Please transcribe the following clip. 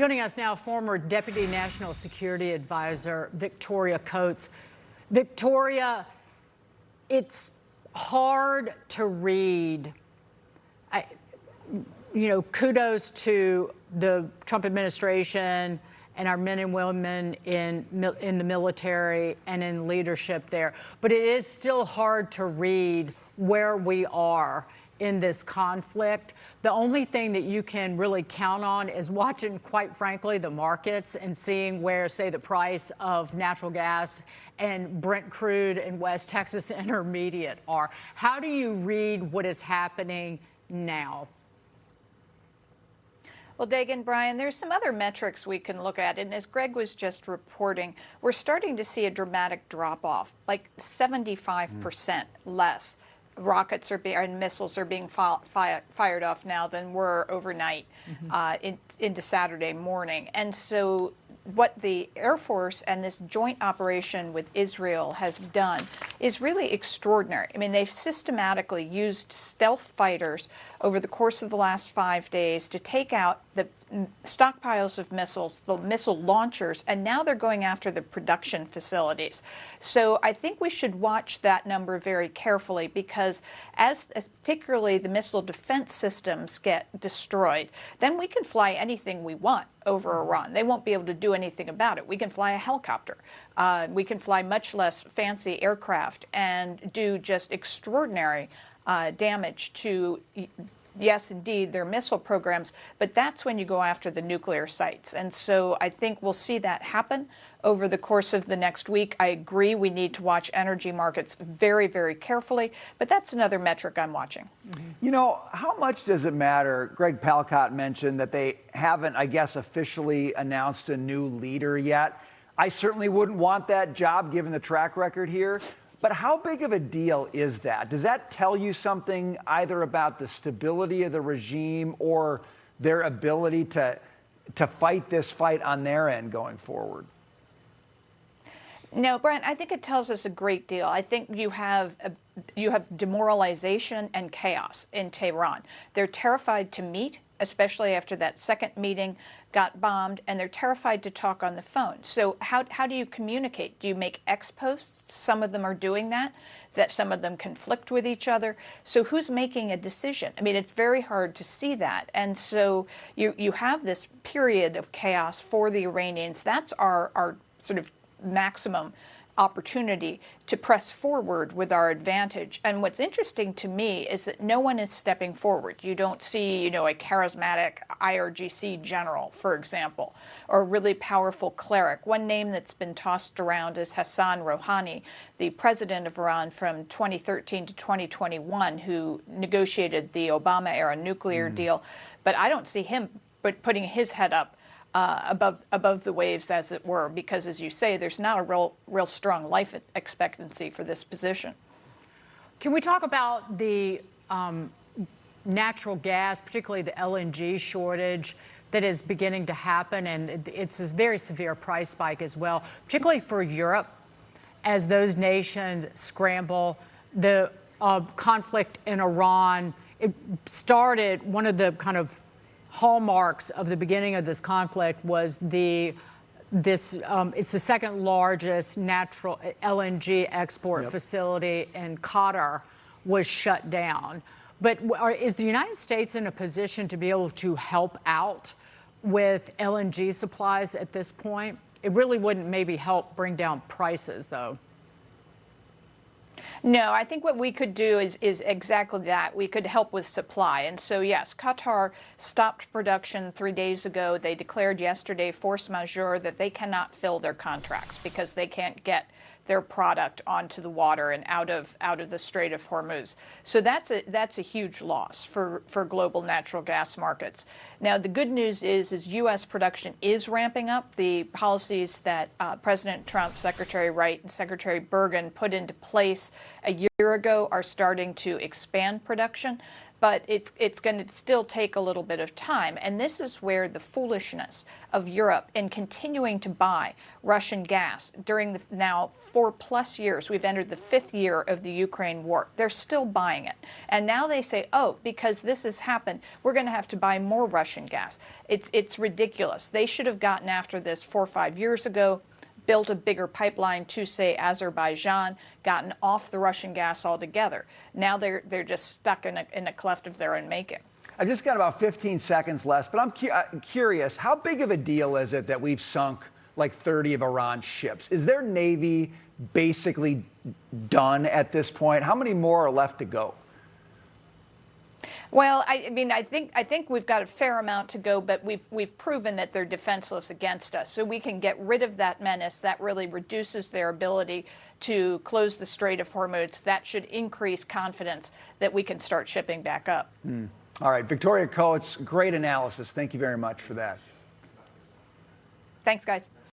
Joining us now, former Deputy National Security Advisor Victoria Coates. Victoria, it's hard to read. Kudos to the Trump administration and our men and women in the military and in leadership there. But it is still hard to read where we are in this conflict. The only thing that you can really count on is watching, quite frankly, the markets and seeing where, say, the price of natural gas and Brent crude and West Texas Intermediate are. How do you read what is happening now? Well, Dagan, Brian, there's some other metrics we can look at. And as Greg was just reporting, we're starting to see a dramatic drop off, like 75% less rockets and missiles are being fired off now than were overnight into Saturday morning. And so what the Air Force and this joint operation with Israel has done is really extraordinary. I mean, they've systematically used stealth fighters over the course of the last 5 days to take out the stockpiles of missiles, the missile launchers, and now they're going after the production facilities. So I think we should watch that number very carefully, because as particularly the missile defense systems get destroyed, then we can fly anything we want over Iran. They won't be able to do anything about it. We can fly a helicopter. We can fly much less fancy aircraft and do just extraordinary damage to, yes, indeed, their missile programs, but that's when you go after the nuclear sites. And so I think we'll see that happen over the course of the next week. I agree we need to watch energy markets very, very carefully, but that's another metric I'm watching. You know, how much does it matter? Greg Palcott mentioned that they haven't, I guess, officially announced a new leader yet. I certainly wouldn't want that job given the track record here. But how big of a deal is that? Does that tell you something either about the stability of the regime or their ability to fight this fight on their end going forward? No, Brent, I think it tells us a great deal. I think you have demoralization and chaos in Tehran. They're terrified to meet, especially after that second meeting got bombed, and they're terrified to talk on the phone. So how do you communicate? Do you make ex-posts? Some of them are doing that some of them conflict with each other. So who's making a decision? I mean, it's very hard to see that. And so you have this period of chaos for the Iranians. That's our sort of maximum opportunity to press forward with our advantage. And what's interesting to me is that no one is stepping forward. You don't see, a charismatic IRGC general, for example, or a really powerful cleric. One name that's been tossed around is Hassan Rouhani, the president of Iran from 2013 to 2021, who negotiated the Obama-era nuclear deal. But I don't see him putting his head up above the waves, as it were, because, as you say, there's not a real strong life expectancy for this position. Can we talk about the natural gas, particularly the LNG shortage that is beginning to happen? And it's a very severe price spike as well, particularly for Europe, as those nations scramble. The conflict in Iran, it started, one of the kind of hallmarks of the beginning of this conflict was it's the second largest natural LNG export facility in Qatar was shut down. But is the United States in a position to be able to help out with LNG supplies at this point? It really wouldn't maybe help bring down prices, though. No, I think what we could do is exactly that. We could help with supply. And so, yes, Qatar stopped production 3 days ago. They declared yesterday force majeure that they cannot fill their contracts because they can't get their product onto the water and out of the Strait of Hormuz. So that's a huge loss for global natural gas markets. Now, the good news is U.S. production is ramping up. The policies that President Trump, Secretary Wright, and Secretary Bergen put into place a year ago are starting to expand production. but it's going to still take a little bit of time. And this is where the foolishness of Europe in continuing to buy Russian gas during the now 4+ years, we've entered the 5th year of the Ukraine war. They're still buying it. And now they say, oh, because this has happened, we're going to have to buy more Russian gas. It's ridiculous. They should have gotten after this 4 or 5 years ago, built a bigger pipeline to, say, Azerbaijan, gotten off the Russian gas altogether. Now they're just stuck in a cleft of their own making. I just got about 15 seconds left, but I'm curious, how big of a deal is it that we've sunk like 30 of Iran's ships? Is their Navy basically done at this point? How many more are left to go? Well, I think we've got a fair amount to go, but we've proven that they're defenseless against us. So we can get rid of that menace. That really reduces their ability to close the Strait of Hormuz. That should increase confidence that we can start shipping back up. All right, Victoria Coates, great analysis. Thank you very much for that. Thanks, guys.